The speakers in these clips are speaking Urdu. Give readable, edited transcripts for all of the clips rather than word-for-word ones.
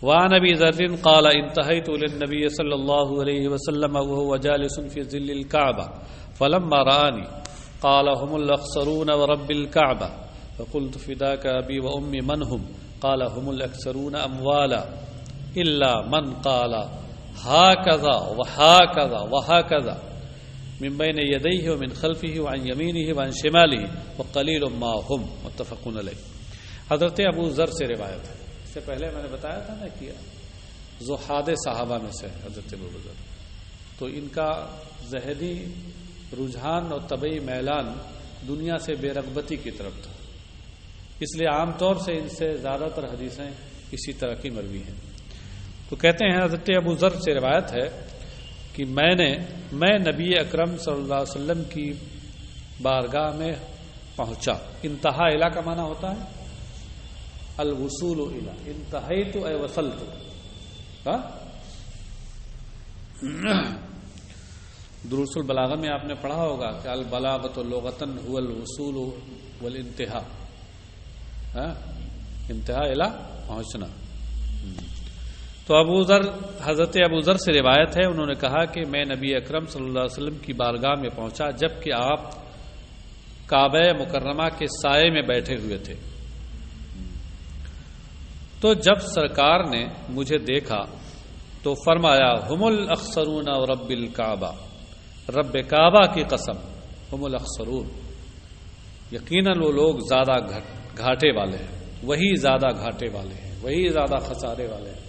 وعن ابي ذر قال انتهيت للنبي صلى الله عليه وسلم وهو جالس في ظل الكعبة فلما رآني قال هم الأخسرون ورب الكعبة فقلت فداك أبي وأمي من هم قال هم الأكثرون أموالا إلا من قال هكذا وهكذا وهكذا من بين يديه ومن خلفه وعن يمينه وعن شماله وقلیل ما هم متفق علیہ. حضرت ابو ذر سے روایت ہے. اس سے پہلے میں نے بتایا تھا نا کہ زہاد صحابہ میں سے حضرت ابو ذر، تو ان کا ذہنی رجحان اور طبعی میلان دنیا سے بے رغبتی کی طرف تھا، اس لیے عام طور سے ان سے زیادہ تر حدیثیں اسی طرح کی مروی ہیں. تو کہتے ہیں حضرت ابو ذر سے روایت ہے کہ میں نبی اکرم صلی اللہ علیہ وسلم کی بارگاہ میں پہنچا. انتہا الی کا معنی ہوتا ہے الوصول الی، انتہیت اے وصلت. دروس البلاغہ میں آپ نے پڑھا ہوگا کہ البلاغۃ لغتاً هو الوصول والانتہا، انتہا الی پہنچنا. تو حضرت ابو ذر سے روایت ہے، انہوں نے کہا کہ میں نبی اکرم صلی اللہ علیہ وسلم کی بارگاہ میں پہنچا جبکہ آپ کعبہ مکرمہ کے سائے میں بیٹھے ہوئے تھے. تو جب سرکار نے مجھے دیکھا تو فرمایا ہم الاخسرون رب الکعبہ، رب کعبہ کی قسم ہم الاخسرون، یقیناً وہ لوگ زیادہ گھاٹے والے ہیں، وہی زیادہ گھاٹے والے ہیں، وہی زیادہ خسارے والے ہیں.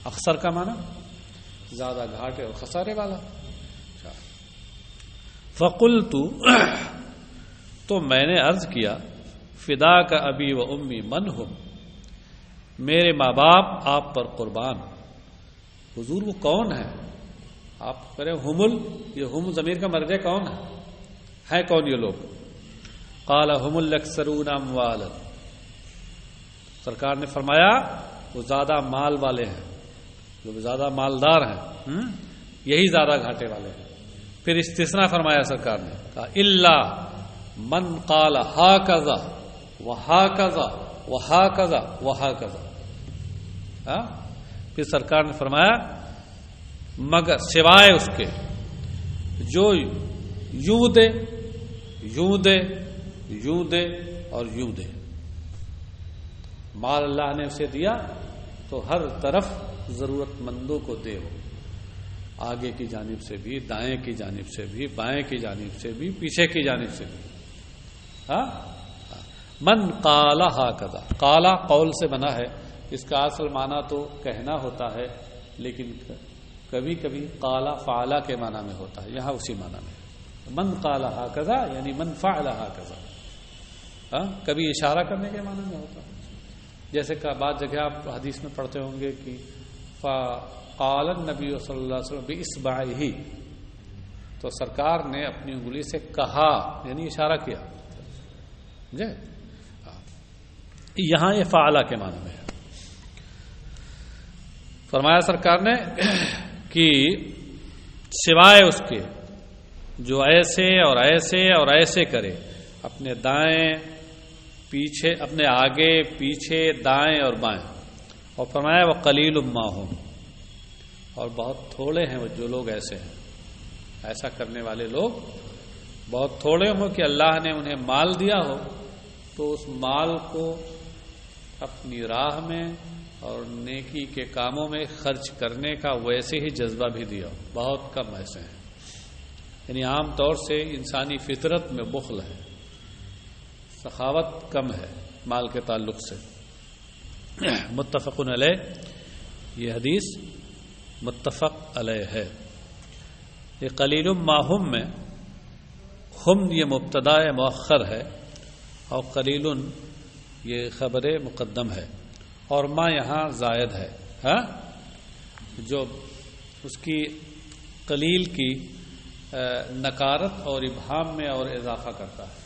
اخسر کا معنی زیادہ گھاٹے اور خسارے والا. فقلت تو میں نے عرض کیا فداک ابی و امی من ہم، میرے ماں باپ آپ پر قربان. حضور وہ کون ہے؟ آپ کریں یہ ہم ضمیر کا مرجع کون ہے کون یہ لوگ؟ قال هم الاکثرون اموالا، سرکار نے فرمایا وہ زیادہ مال والے ہیں، جو زیادہ مالدار ہیں یہی زیادہ گھاٹے والے ہیں. پھر استثناء فرمایا سرکار نے، کہا الا من قال ہاکذا وہاکذا وہاکذا وہاکذا. پھر سرکار نے فرمایا مگر سوائے اس کے جو یوں دے یوں دے یوں دے اور یوں دے. مال اللہ نے اسے دیا تو ہر طرف ضرورت مندوں کو دے، ہو آگے کی جانب سے بھی، دائیں کی جانب سے بھی، بائیں کی جانب سے بھی، پیچھے کی جانب سے بھی. من قال ہاکذا، قالا قول سے بنا ہے، اس کا اصل معنی تو کہنا ہوتا ہے، لیکن کبھی کبھی قالا فعلا کے معنی میں ہوتا ہے، یہاں اسی معنی میں. من قال ہاکذا یعنی من فعل ہاکذا، کبھی اشارہ کرنے کے معنی میں ہوتا ہے. جیسے کہ بعض جگہ آپ حدیث میں پڑھتے ہوں گے کہ قال النبی صلی اللہ علیہ وسلم باصبعہ، تو سرکار نے اپنی انگلی سے کہا یعنی اشارہ کیا. یہاں یہ فعلا کے معنی میں ہے. فرمایا سرکار نے کہ سوائے اس کے جو ایسے اور ایسے اور ایسے کرے، اپنے دائیں پیچھے، اپنے آگے پیچھے دائیں اور بائیں. اور فرمایا وہ قلیل ما ہوں، اور بہت تھوڑے ہیں وہ جو لوگ ایسے ہیں، ایسا کرنے والے لوگ بہت تھوڑے ہوں کہ اللہ نے انہیں مال دیا ہو تو اس مال کو اپنی راہ میں اور نیکی کے کاموں میں خرچ کرنے کا ویسے ہی جذبہ بھی دیا ہو. بہت کم ایسے ہیں. یعنی عام طور سے انسانی فطرت میں بخل ہے، سخاوت کم ہے مال کے تعلق سے. متفق علیہ، یہ حدیث متفق علیہ ہے. یہ قلیل ما ہم میں ہم یہ مبتدا مؤخر ہے اور قلیل یہ خبر مقدم ہے، اور ما یہاں زائد ہے. جو اس کی قلیل کی نکارت اور ابہام میں اور اضافہ کرتا ہے.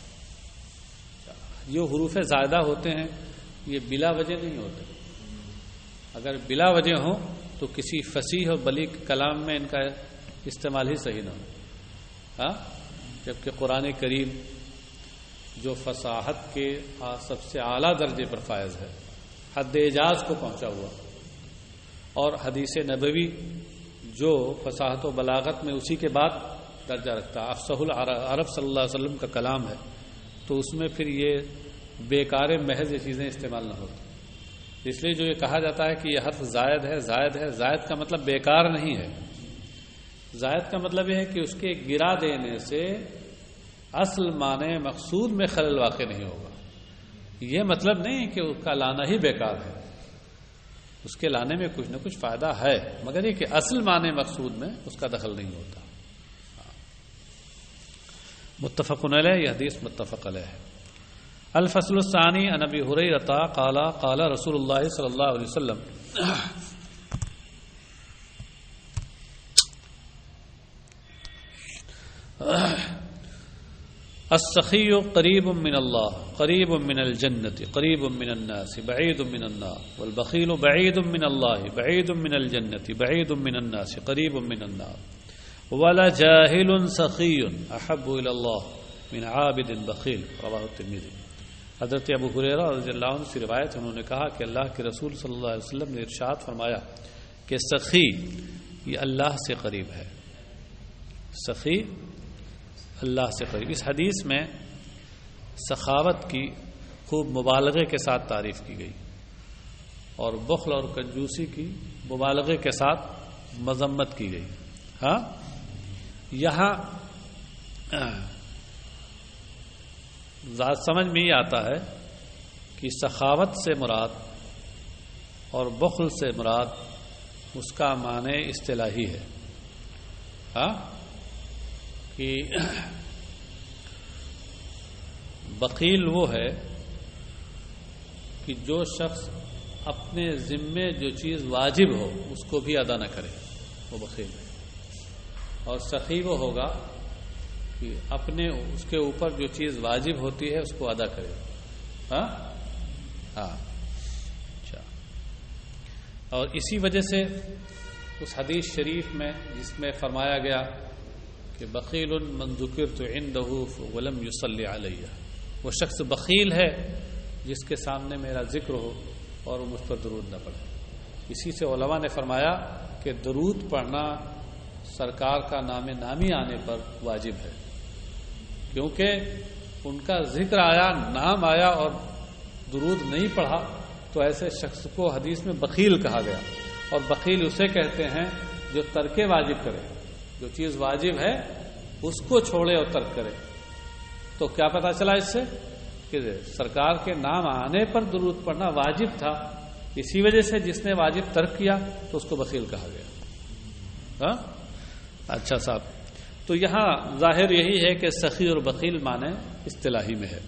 جو حروف زائدہ ہوتے ہیں یہ بلا وجہ نہیں ہوتے. اگر بلا وجہ ہوں تو کسی فصیح اور بلیغ کلام میں ان کا استعمال ہی صحیح نہ ہو. جبکہ قرآن کریم جو فصاحت کے سب سے اعلیٰ درجے پر فائز ہے، حد اعجاز کو پہنچا ہوا، اور حدیث نبوی جو فصاحت و بلاغت میں اسی کے بعد درجہ رکھتا ہے، افصح العرب صلی اللہ علیہ وسلم کا کلام ہے، تو اس میں پھر یہ بیکار محض یہ چیزیں استعمال نہ ہوتی. اس لیے جو یہ کہا جاتا ہے کہ یہ حرف زائد ہے، زائد ہے، زائد کا مطلب بیکار نہیں ہے. زائد کا مطلب یہ ہے کہ اس کے گرا دینے سے اصل معنی مقصود میں خلل واقع نہیں ہوگا. یہ مطلب نہیں کہ اس کا لانا ہی بیکار ہے، اس کے لانے میں کچھ نہ کچھ فائدہ ہے، مگر یہ کہ اصل معنی مقصود میں اس کا دخل نہیں ہوتا. متفق علیہ، یہ حدیث متفق علیہ ہے. الفصل الثانی عن ابی ہریرہ قال قال رسول اللہ صلی اللہ علیہ وسلم السخی قریب من اللہ قریب من الجنة قریب من الناس بعید من النار والبخیل بعید من اللہ بعید من الجنة بعید من الناس قریب من النار ولجاہل سخی احب الى اللہ من عابد بخیل رواہ الترمذی. حضرت ابو ہریرہ رضی اللہ عنہ سے روایت انہوں نے کہا کہ اللہ کے رسول صلی اللہ علیہ وسلم نے ارشاد فرمایا کہ سخی یہ اللہ سے قریب ہے. سخی اللہ سے قریب. اس حدیث میں سخاوت کی خوب مبالغے کے ساتھ تعریف کی گئی اور بخل اور کنجوسی کی مبالغے کے ساتھ مذمت کی گئی. ہاں، یہاں ذات سمجھ میں یہ آتا ہے کہ سخاوت سے مراد اور بخل سے مراد اس کا معنی اصطلاحی ہے. ہاں، کہ بخیل وہ ہے کہ جو شخص اپنے ذمے جو چیز واجب ہو اس کو بھی ادا نہ کرے، وہ بخیل ہے. اور سخی وہ ہوگا کہ اپنے اس کے اوپر جو چیز واجب ہوتی ہے اس کو ادا کرے. ہاں ہاں اچھا. اور اسی وجہ سے اس حدیث شریف میں جس میں فرمایا گیا کہ بخیل من ذکرت عنده ولم يصلی علیہ، وہ شخص بخیل ہے جس کے سامنے میرا ذکر ہو اور وہ مجھ پر درود نہ پڑھے. اسی سے علماء نے فرمایا کہ درود پڑھنا سرکار کا نام نامی آنے پر واجب ہے، کیونکہ ان کا ذکر آیا، نام آیا اور درود نہیں پڑھا تو ایسے شخص کو حدیث میں بخیل کہا گیا. اور بخیل اسے کہتے ہیں جو ترک واجب کرے، جو چیز واجب ہے اس کو چھوڑے اور ترک کرے. تو کیا پتا چلا اس سے کہ سرکار کے نام آنے پر درود پڑھنا واجب تھا، اسی وجہ سے جس نے واجب ترک کیا تو اس کو بخیل کہا گیا. ہاں اچھا صاحب، تو یہاں ظاہر یہی ہے کہ سخی اور بخیل معنی اصطلاحی میں ہے.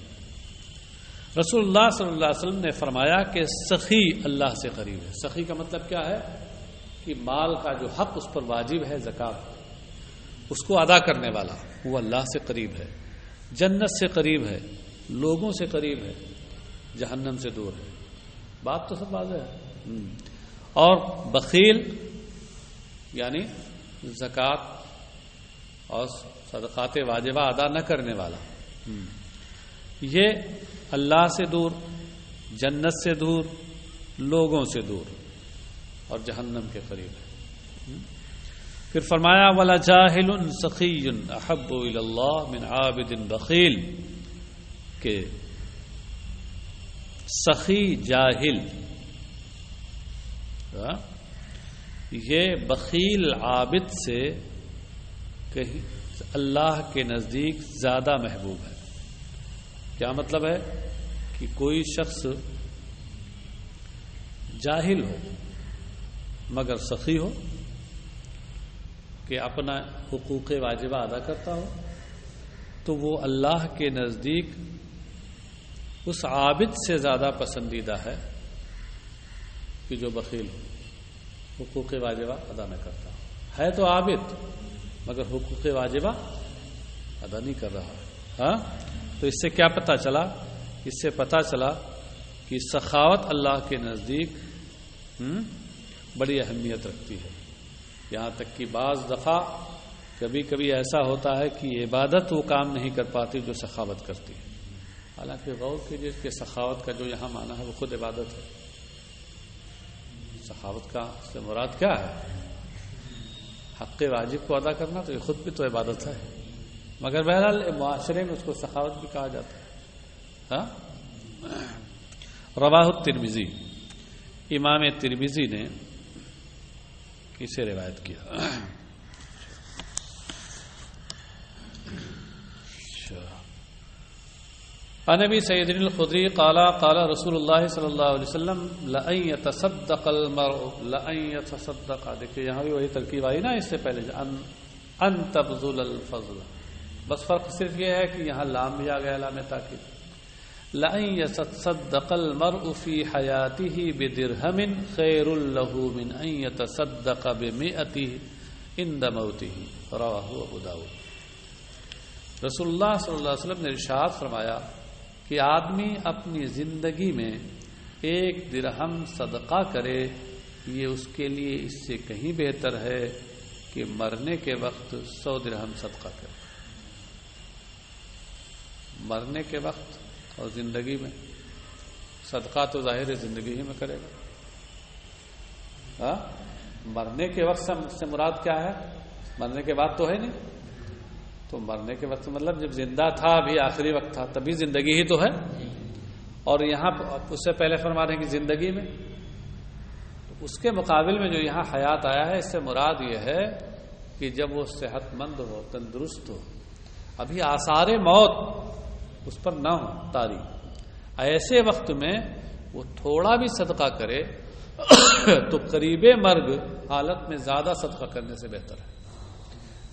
رسول اللہ صلی اللہ علیہ وسلم نے فرمایا کہ سخی اللہ سے قریب ہے. سخی کا مطلب کیا ہے کہ مال کا جو حق اس پر واجب ہے، زکات، اس کو ادا کرنے والا وہ اللہ سے قریب ہے، جنت سے قریب ہے، لوگوں سے قریب ہے، جہنم سے دور ہے. بات تو سب واضح ہے. اور بخیل یعنی زکات اور صدقات واجبہ ادا نہ کرنے والا، یہ اللہ سے دور، جنت سے دور، لوگوں سے دور اور جہنم کے قریب ہے. پھر فرمایا ولا جاہل سخی احب الی اللہ من عابد بخیل، کہ سخی جاہل یہ بخیل عابد سے کہیں اللہ کے نزدیک زیادہ محبوب ہے. کیا مطلب ہے کہ کوئی شخص جاہل ہو مگر سخی ہو، کہ اپنا حقوق واجبہ ادا کرتا ہو، تو وہ اللہ کے نزدیک اس عابد سے زیادہ پسندیدہ ہے کہ جو بخیل ہو، حقوق واجبہ ادا نہ کرتا ہے تو عابد مگر حقوق واجبہ ادا نہیں کر رہا. ہاں، تو اس سے کیا پتہ چلا؟ اس سے پتہ چلا کہ سخاوت اللہ کے نزدیک بڑی اہمیت رکھتی ہے. یہاں تک کہ بعض دفعہ کبھی کبھی ایسا ہوتا ہے کہ عبادت وہ کام نہیں کر پاتی جو سخاوت کرتی ہے. حالانکہ غور کیجیے کہ سخاوت کا جو یہاں معنی ہے وہ خود عبادت ہے. سخاوت کا سے مراد کیا ہے؟ حق واجب کو ادا کرنا، تو یہ خود بھی تو عبادت ہے، مگر بہرحال معاشرے میں اس کو سخاوت بھی کہا جاتا ہے. ہاں. رواہ الترمذی، امام ترمذی نے اسے روایت کیا. عن ابی سعید الخدری قال قال رسول اللہ صلی اللہ علیہ وسلم لئن يتصدق المرء لئن يتصدق. دیکھیے یہاں بھی وہی ترکیب آئی نا اس سے پہلے، ان تبذل الفضل، بس فرق صرف یہ ہے کہ یہاں لام بھی آ گیا، لام تاکید. لئن يتصدق المرء في حياته بدرهم خير له من ان يتصدق ب100 عند موته رواه ابو داؤد. رسول اللہ صلی اللہ علیہ وسلم نے ارشاد فرمایا کہ آدمی اپنی زندگی میں 1 درہم صدقہ کرے، یہ اس کے لیے اس سے کہیں بہتر ہے کہ مرنے کے وقت 100 درہم صدقہ کرے. مرنے کے وقت اور زندگی میں صدقہ تو ظاہر ہے زندگی ہی میں کرے گا. ہاں، مرنے کے وقت سے مراد کیا ہے؟ مرنے کے بعد تو ہے نہیں. تو مرنے کے وقت مطلب جب زندہ تھا، ابھی آخری وقت تھا، تبھی زندگی ہی تو ہے. اور یہاں اس سے پہلے فرما رہے ہیں کہ زندگی میں، تو اس کے مقابل میں جو یہاں حیات آیا ہے، اس سے مراد یہ ہے کہ جب وہ صحت مند ہو، تندرست ہو، ابھی آثار موت اس پر نہ ہو طاری، ایسے وقت میں وہ تھوڑا بھی صدقہ کرے تو قریب مرگ حالت میں زیادہ صدقہ کرنے سے بہتر ہے.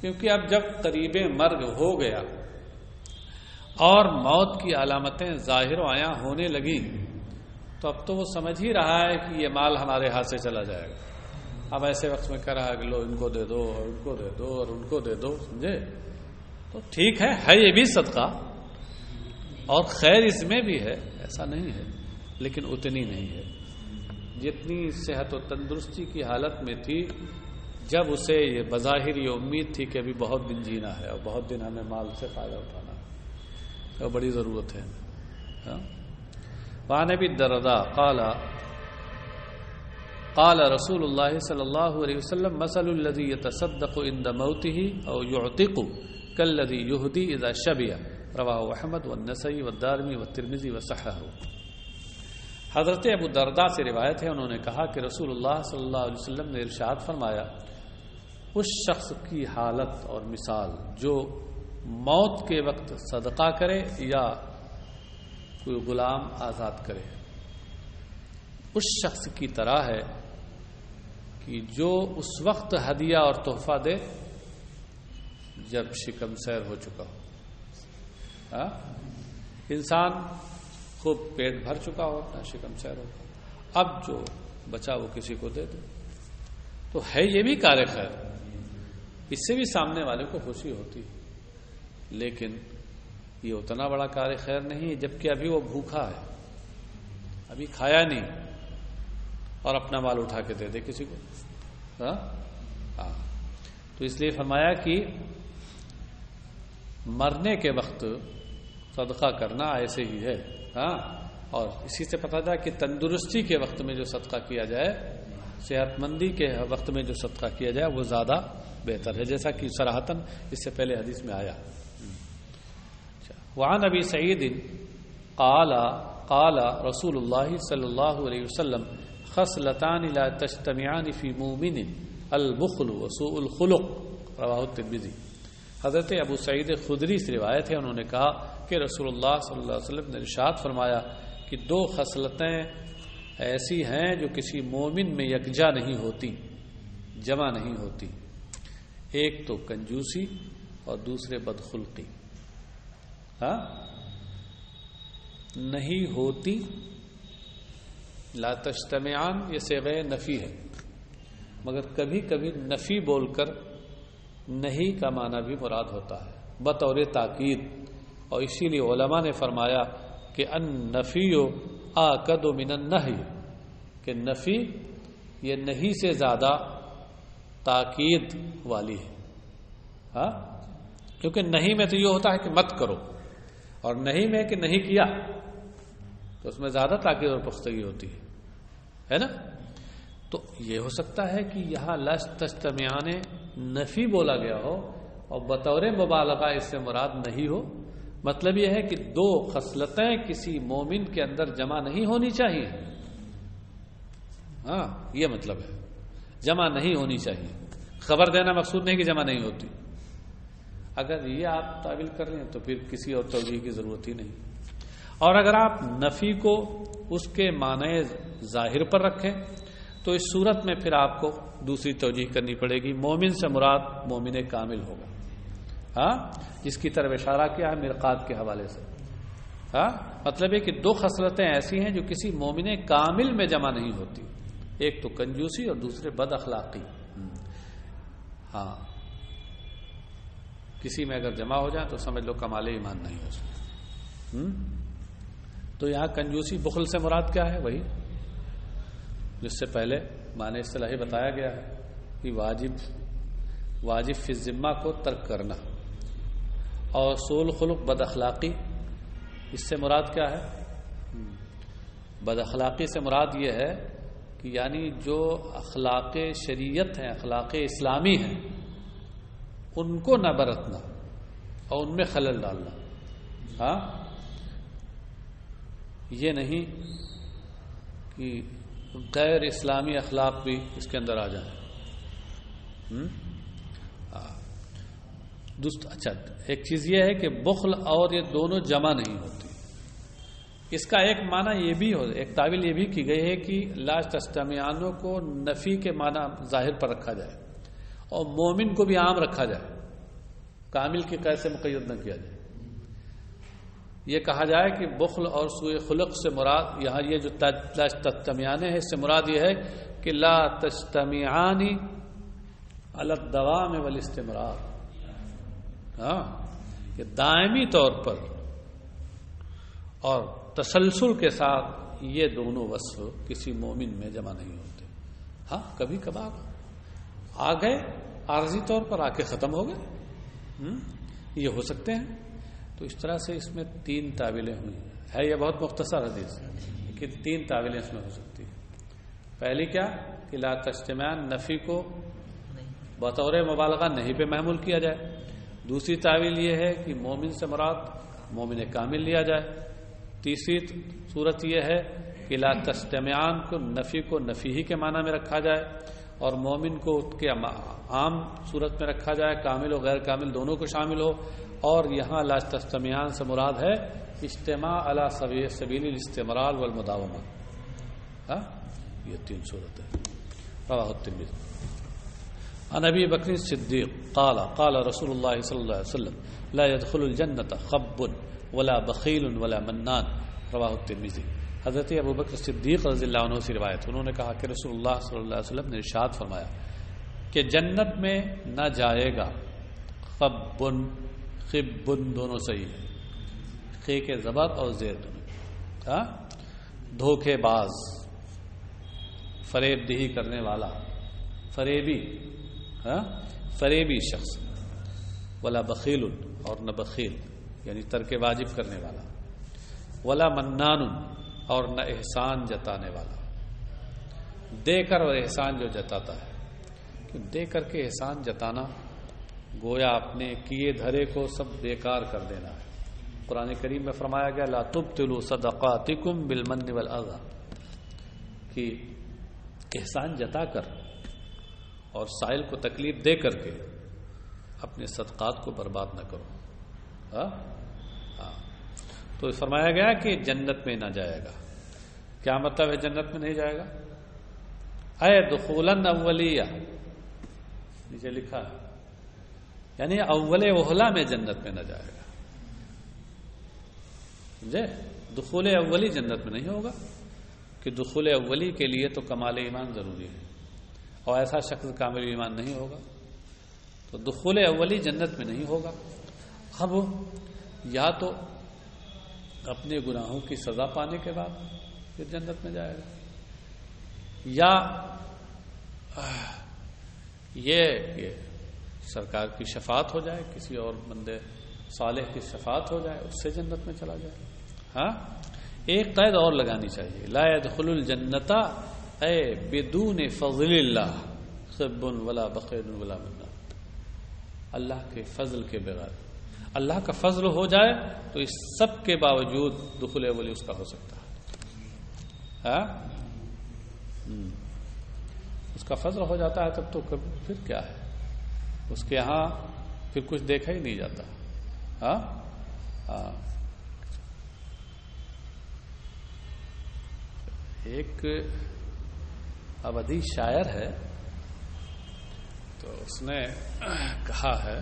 کیونکہ اب جب قریب مرگ ہو گیا اور موت کی علامتیں ظاہر و عیاں ہونے لگی، تو اب تو وہ سمجھ ہی رہا ہے کہ یہ مال ہمارے ہاتھ سے چلا جائے گا. اب ایسے وقت میں کہہ رہا ہے کہ لو ان کو دے دو اور ان کو دے دو اور ان کو دے دو، سمجھے؟ تو ٹھیک ہے یہ بھی صدقہ اور خیر اس میں بھی ہے، ایسا نہیں ہے، لیکن اتنی نہیں ہے جتنی صحت و تندرستی کی حالت میں تھی جب اسے یہ بظاہر یہ امید تھی کہ ابھی بہت دن جینا ہے اور بہت دن ہمیں مال سے فائدہ اٹھانا ہے، تو بڑی ضرورت ہے. وعن ابی الدرداء قال رسول اللہ صلی اللہ علیہ وسلم مثل الذي يتصدق عند موته او يعتق كالذي يهدي اذا شبع رواه احمد والنسائی والدارمی والترمذی وصححہ. حضرت ابو الدرداء سے روایت ہے، انہوں نے کہا کہ رسول اللہ صلی اللہ علیہ وسلم نے ارشاد فرمایا، اس شخص کی حالت اور مثال جو موت کے وقت صدقہ کرے یا کوئی غلام آزاد کرے، اس شخص کی طرح ہے کہ جو اس وقت ہدیہ اور تحفہ دے جب شکم سیر ہو چکا ہو. انسان خوب پیٹ بھر چکا ہو، اپنا شکم سیر ہو، اب جو بچا وہ کسی کو دے دے، تو ہے یہ بھی کار خیر، اس سے بھی سامنے والے کو خوشی ہوتی، لیکن یہ اتنا بڑا کار خیر نہیں جبکہ ابھی وہ بھوکا ہے، ابھی کھایا نہیں، اور اپنا مال اٹھا کے دے دے کسی کو. تو اس لیے فرمایا کہ مرنے کے وقت صدقہ کرنا ایسے ہی ہے. اور اسی سے پتہ چلا کہ تندرستی کے وقت میں جو صدقہ کیا جائے، صحت مندی کے وقت میں جو صدقہ کیا جائے وہ زیادہ بہتر ہے، جیسا کہ صراحتاً اس سے پہلے حدیث میں آیا. وعن ابی سعید قال رسول اللہ صلی اللہ علیہ وسلم خصلتان لا تجتمعان فی مومن البخل وسوء الخلق رواه الترمذی. حضرت ابو سعید خدری سے روایت ہے، انہوں نے کہا کہ رسول اللہ صلی اللہ علیہ وسلم نے ارشاد فرمایا کہ 2 خصلتیں ایسی ہیں جو کسی مومن میں یکجا نہیں ہوتی، جمع نہیں ہوتی. ایک تو کنجوسی اور دوسرے بدخلقی. نہیں ہوتی، لا تجتمعان یہ صیغہ نفی ہے، مگر کبھی کبھی نفی بول کر نہیں کا معنی بھی مراد ہوتا ہے بطور تاکید. اور اسی لیے علماء نے فرمایا کہ النفی آکد من النہی، کہ نفی یہ نہیں سے زیادہ تاکید والی ہے. کیونکہ نہیں میں تو یہ ہوتا ہے کہ مت کرو، اور نہیں میں کہ نہیں کیا، تو اس میں زیادہ تاکید اور پختگی ہوتی ہے نا. تو یہ ہو سکتا ہے کہ یہاں لا تجتمعان نفی بولا گیا ہو اور بطور مبالغہ اس سے مراد نہیں ہو. مطلب یہ ہے کہ دو خصلتیں کسی مومن کے اندر جمع نہیں ہونی چاہیے. ہاں یہ مطلب ہے، جمع نہیں ہونی چاہیے. خبر دینا مقصود نہیں کہ جمع نہیں ہوتی. اگر یہ آپ تعویل کر رہے ہیں تو پھر کسی اور توجیہ کی ضرورت ہی نہیں. اور اگر آپ نفی کو اس کے معنی ظاہر پر رکھیں تو اس صورت میں پھر آپ کو دوسری توجیہ کرنی پڑے گی. مومن سے مراد مومن کامل ہوگا، ہاں، جس کی طرف اشارہ کیا ہے مرقات کے حوالے سے. ہاں مطلب ہے کہ دو خصلتیں ایسی ہیں جو کسی مومن کامل میں جمع نہیں ہوتی. ایک تو کنجوسی اور دوسرے بد اخلاقی. ہاں کسی میں اگر جمع ہو جائے تو سمجھ لو کمال ایمان نہیں ہو سکتا. تو یہاں کنجوسی بخل سے مراد کیا ہے؟ وہی جس سے پہلے معنی اصطلاحی بتایا گیا ہے کہ واجب فی الذمہ کو ترک کرنا. اور سول خلق بد اخلاقی، اس سے مراد کیا ہے؟ بد اخلاقی سے مراد یہ ہے کہ یعنی جو اخلاق شریعت ہیں، اخلاق اسلامی ہیں، ان کو نہ برتنا اور ان میں خلل ڈالنا. ہاں یہ نہیں کہ غیر اسلامی اخلاق بھی اس کے اندر آ جائیں. اچھا ایک چیز یہ ہے کہ بخل اور یہ دونوں جمع نہیں ہوتی. اس کا ایک معنی یہ بھی ہو، ایک تعویل یہ بھی کی گئی ہے کہ لا تجتمعان کو نفی کے معنی ظاہر پر رکھا جائے اور مومن کو بھی عام رکھا جائے، کامل کی قید سے مقید نہ کیا جائے. یہ کہا جائے کہ بخل اور سوء خلق سے مراد یہاں یہ جو لا تجتمعان ہے اس سے مراد یہ ہے کہ لا تجتمعان علی الدوام والاستمرار. ہاں کہ دائمی طور پر اور تسلسل کے ساتھ یہ دونوں وصف کسی مومن میں جمع نہیں ہوتے. ہاں کبھی کبھار آ گئے، عارضی طور پر آ کے ختم ہو گئے، یہ ہو سکتے ہیں. تو اس طرح سے اس میں تین تعویلیں ہوئی ہے. یہ بہت مختصر حدیث ہے کہ تین تعویلیں اس میں ہو سکتی ہیں. پہلی کیا کہ لا تجتمعان نفی کو بطور مبالغہ نہیں پہ محمول کیا جائے. دوسری تعویل یہ ہے کہ مومن سے مراد مومن کامل لیا جائے. تیسری صورت یہ ہے کہ لا تجتمعان کو نفی ہی کے معنی میں رکھا جائے اور مومن کو اس کے عام صورت میں رکھا جائے، کامل و غیر کامل دونوں کو شامل ہو. اور یہاں لا تجتمعان سے مراد ہے اجتماع علی سبیل الاستمرار والمداومہ. ہاں یہ تین صورت ہے. رواہ الترمذی. عن ابی بکر الصدیق قال قال رسول اللہ صلی اللہ علیہ وسلم لا يدخل الجنة خب ولا بخیل ولا منان. رواہ الترمذی. حضرت ابو بکر صدیق رضی اللہ عنہ سے روایت، انہوں نے کہا کہ رسول اللہ صلی اللہ علیہ وسلم نے ارشاد فرمایا کہ جنت میں نہ جائے گا خب دونوں صحیح ہے، خے کے زبر اور زیر دونوں. ہاں دھوکے باز، فریب دہی کرنے والا، فریبی شخص. ولا بخیل اور نہ بخیل یعنی ترک واجب کرنے والا. ولا منان اور نہ احسان جتانے والا. دے کر اور احسان جو جتاتا ہے، کہ دے کر کے احسان جتانا گویا اپنے کیے دھرے کو سب بیکار کر دینا ہے. قرآن کریم میں فرمایا گیا لا تبطلوا صدقاتکم بالمن والاذى، کہ احسان جتا کر اور سائل کو تکلیف دے کر کے اپنے صدقات کو برباد نہ کرو. ہاں تو فرمایا گیا کہ جنت میں نہ جائے گا. کیا مطلب ہے جنت میں نہیں جائے گا؟ اے دخولاً اولیہ نیچے لکھا ہے، یعنی اول اوہلا میں جنت میں نہ جائے گا. سمجھے؟ دخول اولی جنت میں نہیں ہوگا، کہ دخول اولی کے لیے تو کمال ایمان ضروری ہے اور ایسا شخص کامل ایمان نہیں ہوگا تو دخول اولی جنت میں نہیں ہوگا. اب یا تو اپنے گناہوں کی سزا پانے کے بعد پھر جنت میں جائے گا، یا یہ کہ سرکار کی شفاعت ہو جائے، کسی اور بندے صالح کی شفاعت ہو جائے، اس سے جنت میں چلا جائے. ہاں ایک قید اور لگانی چاہیے، لا يدخل الجنت اے بدون فضل اللہ خب ولا بخیل ولا منہ، اللہ کے فضل کے بغیر، اللہ کا فضل ہو جائے تو اس سب کے باوجود دخول اولی اس کا ہو سکتا ہے، اس کا فضل ہو جاتا ہے تب تو پھر کیا ہے، اس کے ہاں پھر کچھ دیکھا ہی نہیں جاتا. ایک ابدی شاعر ہے تو اس نے کہا ہے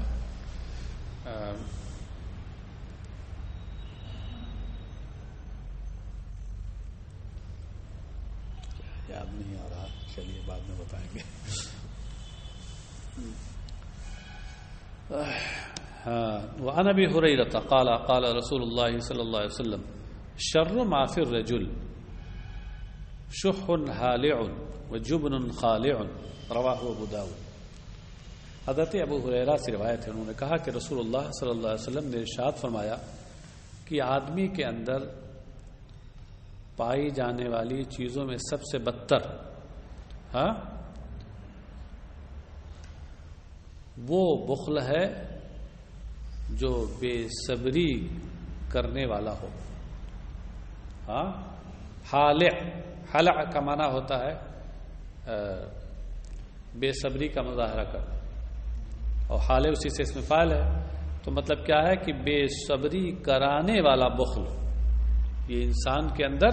یاد نہیں آ رہا، چلیے بعد میں بتائیں گے. وعن ابي هريره قال قال رسول الله صلى الله عليه وسلم شر ما في الرجل شح هالع وجبن خالع رواه ابو داود. حضرت ابو ہریرہ سے روایت ہے، انہوں نے کہا کہ رسول اللہ صلی اللہ علیہ وسلم نے ارشاد فرمایا کہ آدمی کے اندر پائی جانے والی چیزوں میں سب سے بدتر وہ بخل ہے جو بے صبری کرنے والا ہو. حلع کا معنی ہوتا ہے بے صبری کا مظاہرہ کرنا، اور حالے اسی سے اس میں فاعل ہے، تو مطلب کیا ہے کہ بے صبری کرانے والا بخل یہ انسان کے اندر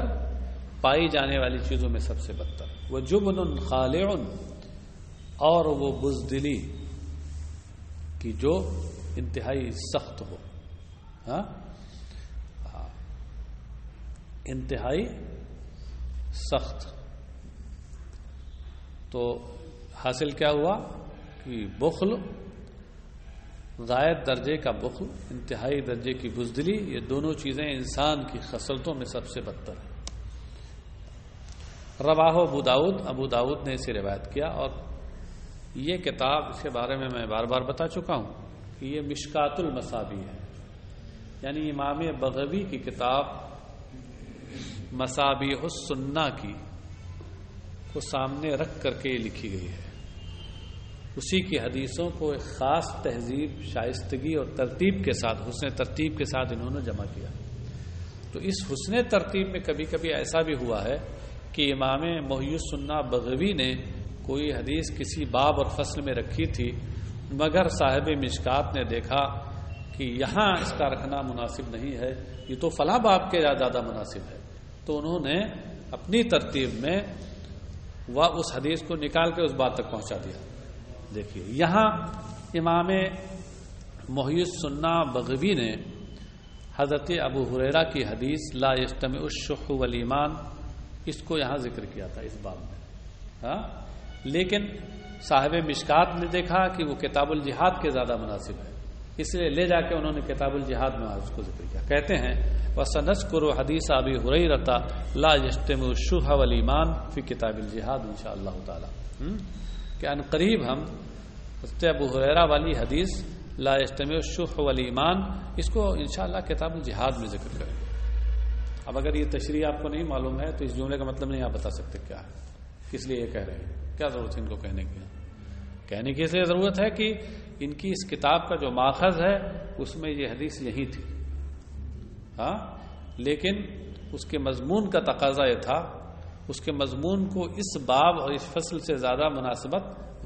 پائی جانے والی چیزوں میں سب سے بدتر. وہ جبن خالع، اور وہ بزدلی کی جو انتہائی سخت ہو، انتہائی سخت. تو حاصل کیا ہوا کہ بخل، غائب درجے کا بخل، انتہائی درجے کی بزدلی، یہ دونوں چیزیں انسان کی خصلتوں میں سب سے بدتر ہیں. رواہ ابو داود، ابو داود نے اسے روایت کیا، اور یہ کتاب اس کے بارے میں بار بار بتا چکا ہوں کہ یہ مشکات المصابیح ہے، یعنی امام بغوی کی کتاب مصابیح السنہ کی کو سامنے رکھ کر کے لکھی گئی ہے. اسی کی حدیثوں کو ایک خاص تہذیب، شائستگی اور ترتیب کے ساتھ، حسن ترتیب کے ساتھ انہوں نے جمع کیا. تو اس حسن ترتیب میں کبھی کبھی ایسا بھی ہوا ہے کہ امام محی السنہ بغوی نے کوئی حدیث کسی باب اور فصل میں رکھی تھی، مگر صاحب مشکات نے دیکھا کہ یہاں اس کا رکھنا مناسب نہیں ہے، یہ تو فلاں باب کے زیادہ مناسب ہے، تو انہوں نے اپنی ترتیب میں وہ اس حدیث کو نکال کے اس بات تک پہنچا دیا. دیکھیے یہاں امام محی السنہ بغوی نے حضرت ابو ہریرہ کی حدیث لا یجتمع الشح والایمان اس کو یہاں ذکر کیا تھا اس باب میں، لیکن صاحب مشکات نے دیکھا کہ وہ کتاب الجہاد کے زیادہ مناسب ہے، اس لیے لے جا کے انہوں نے کتاب الجہاد میں اس کو ذکر کیا. کہتے ہیں وَسَنَذْكُرُ حَدِيثَ أَبِي هُرَيْرَةَ لَا يَجْتَمِعُ الشُّحَّ وَالْإِيمَانُ فِي كِتَابِ الْجِهَادِ انشاء اللہ تعالی، کہ ان قریب ہم حضرت ابو ہریرہ والی حدیث لا يجتمع الشح والایمان اس کو انشاءاللہ کتاب الجہاد میں ذکر کریں گے. اب اگر یہ تشریح آپ کو نہیں معلوم ہے تو اس جملے کا مطلب نہیں آپ بتا سکتے کیا ہے، کس لیے یہ کہہ رہے ہیں، کیا ضرورت ہے ان کو کہنے کی. کہنے کی اس لیے ضرورت ہے کہ ان کی اس کتاب کا جو ماخذ ہے اس میں یہ حدیث یہی تھی، لیکن اس کے مضمون کا تقاضا یہ تھا، اس کے مضمون کو اس باب اور اس فصل سے زیادہ مناسبت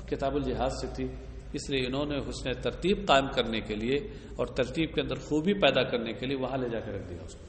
کتاب الجہاد سے تھی، اس لیے انہوں نے حسن ترتیب قائم کرنے کے لیے اور ترتیب کے اندر خوبی پیدا کرنے کے لیے وہاں لے جا کے رکھ دیا اس کو.